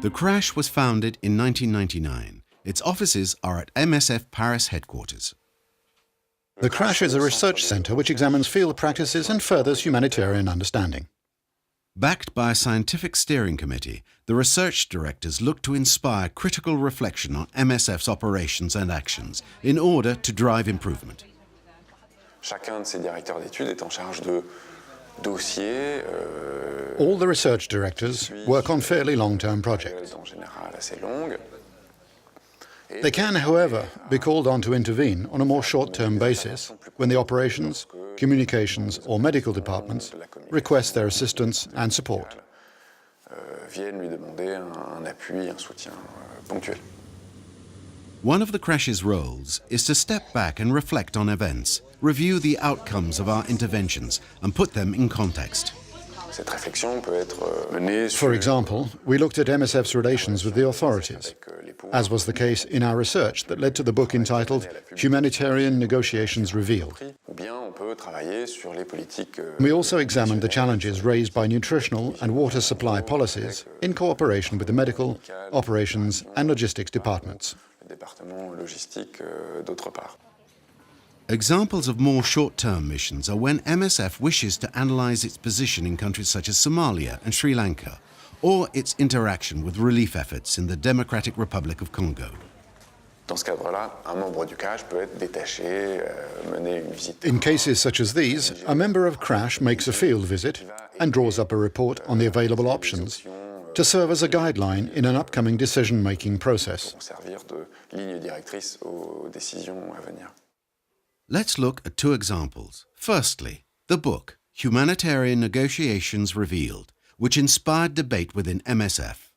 The Crash was founded in 1999. Its offices are at MSF Paris headquarters. The Crash is a research centre which examines field practices and furthers humanitarian understanding. Backed by a scientific steering committee, the research directors look to inspire critical reflection on MSF's operations and actions in order to drive improvement. Chacun de ces directeurs d'études est en charge de dossiers. All the research directors work on fairly long-term projects. En général assez longues. They can, however, be called on to intervene on a more short-term basis when the operations, communications or medical departments request their assistance and support. Viennent lui demander un appui, un soutien ponctuel. One of the Crash's roles is to step back and reflect on events, review the outcomes of our interventions and put them in context. Cette réflexion peut être menée sur For example, we looked at MSF's relations with the authorities, as was the case in our research that led to the book entitled Humanitarian Negotiations Revealed. ou bien on peut travailler sur les politiques. We also examined the challenges raised by nutritional and water supply policies in cooperation with the medical, operations and logistics departments. Le département logistique d'autre part. Examples of more short-term missions are when MSF wishes to analyse its position in countries such as Somalia and Sri Lanka, or its interaction with relief efforts in the Democratic Republic of Congo. Dans ce cadre-là, un membre du CRASH peut être détaché, mener une visite. In cases such as these, a member of CRASH makes a field visit and draws up a report on the available options to serve as a guideline in an upcoming decision-making process. Pour servir de ligne directrice aux décisions à venir. Let's look at two examples. Firstly, the book, Humanitarian Negotiations Revealed, which inspired debate within MSF.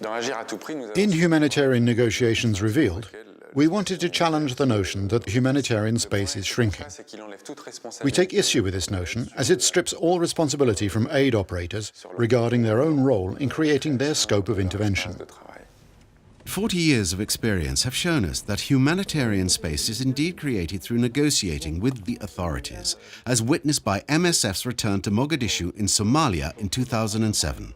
Dans Agir à tout prix, nous avons In Humanitarian Negotiations Revealed, we wanted to challenge the notion that the humanitarian space is shrinking. c'est qu'il enlève toute responsabilité. We take issue with this notion as it strips all responsibility from aid operators regarding their own role in creating their scope of intervention. de travail. 40 years of experience have shown us that humanitarian space is indeed created through negotiating with the authorities, as witnessed by MSF's return to Mogadishu in Somalia in 2007.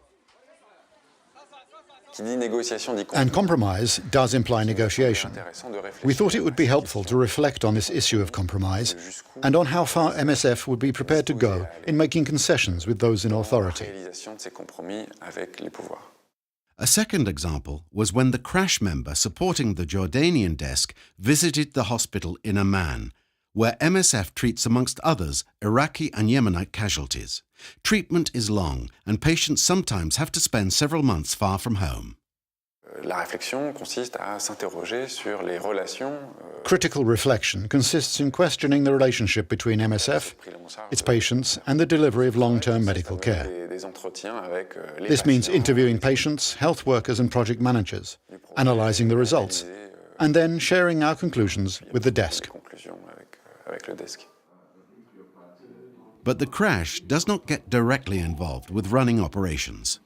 Qui dit négociation dit And compromise does imply negotiation. intéressant de réfléchir We thought it would be helpful to reflect on this issue of compromise and on how far MSF would be prepared to go in making concessions with those in à la authority. réalisation de ces compromis avec les pouvoirs. A second example was when the Crash member supporting the Jordanian desk visited the hospital in Amman, where MSF treats, amongst others, Iraqi and Yemenite casualties. Treatment is long, and patients sometimes have to spend several months far from home. La réflexion consiste à s'interroger sur les relations Critical reflection consists in questioning the relationship between MSF, its patients, and the delivery of long-term medical care. des entretiens avec les This means patients, interviewing patients, health workers and project managers, analysing the results, and then sharing our conclusions with the desk. conclusions avec le desk. But the Crash does not get directly involved with running operations.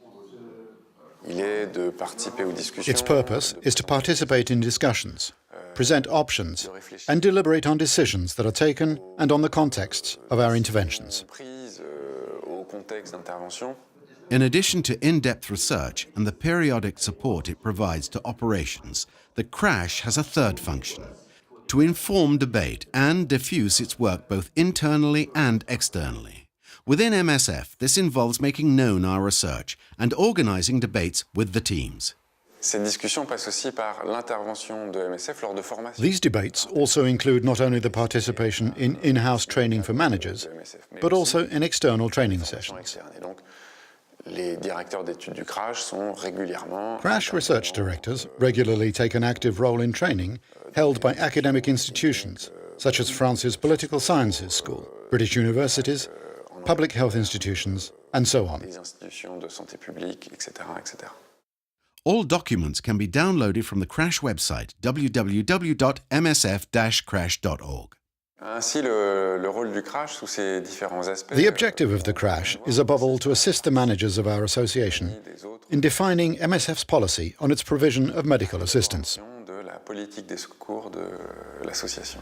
Il est de participer aux discussions. Its purpose is to participate in discussions, present options, and deliberate on decisions that are taken and on the contexts of our interventions. Prise au contexte d'intervention. In addition to in-depth research and the periodic support it provides to operations, the Crash has a third function: to inform debate and diffuse its work both internally and externally. Within MSF, this involves making known our research and organising debates with the teams. Cette discussion passe aussi par l'intervention de MSF lors de formations. These debates also include not only the participation in in-house training for managers, but also in external training sessions. externes. Et donc, les directeurs d'études du CRASH sont régulièrement Crash research directors regularly take an active role in training held by academic institutions such as France's Political Sciences School, British universities, public health institutions, and so on. des institutions de santé publique, etc., etc. All documents can be downloaded from the Crash website, www.msf-crash.org. Ainsi, le rôle du CRASH sous ses différents aspects. The objective of the Crash is above all to assist the managers of our association des autres in defining MSF's policy on its provision of medical assistance. de la politique des secours de l'association.